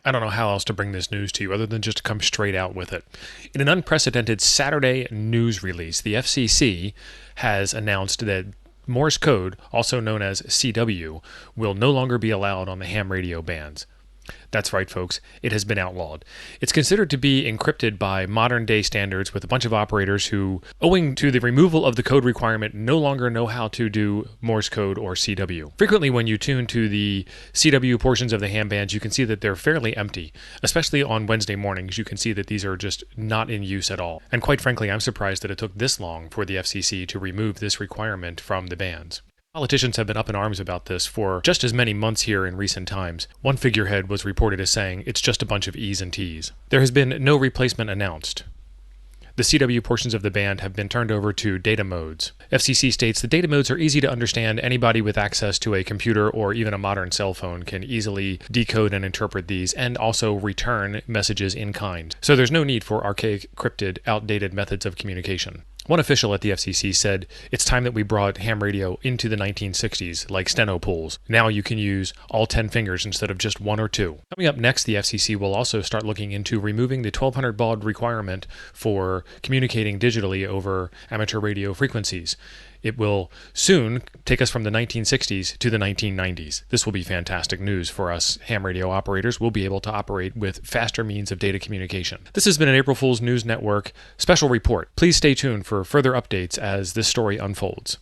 I don't know how else to bring this news to you other than just to come straight out with it. In an unprecedented Saturday news release, the FCC has announced that Morse code, also known as CW, will no longer be allowed on the ham radio bands. That's right, folks. It has been outlawed. It's considered to be encrypted by modern day standards with a bunch of operators who, owing to the removal of the code requirement, no longer know how to do Morse code or CW. Frequently, when you tune to the CW portions of the ham bands, you can see that they're fairly empty. Especially on Wednesday mornings, you can see that these are just not in use at all. And quite frankly, I'm surprised that it took this long for the FCC to remove this requirement from the bands. Politicians have been up in arms about this for just as many months here in recent times. One figurehead was reported as saying, it's just a bunch of E's and T's. There has been no replacement announced. The CW portions of the band have been turned over to data modes. FCC states the data modes are easy to understand. Anybody with access to a computer or even a modern cell phone can easily decode and interpret these and also return messages in kind. So there's no need for archaic, crypted, outdated methods of communication. One official at the FCC said, it's time that we brought ham radio into the 1960s, like steno pools. Now you can use all 10 fingers instead of just one or two. Coming up next, the FCC will also start looking into removing the 1200 baud requirement for communicating digitally over amateur radio frequencies. It will soon take us from the 1960s to the 1990s. This will be fantastic news for us ham radio operators. We'll be able to operate with faster means of data communication. This has been an April Fool's News Network special report. Please stay tuned for further updates as this story unfolds.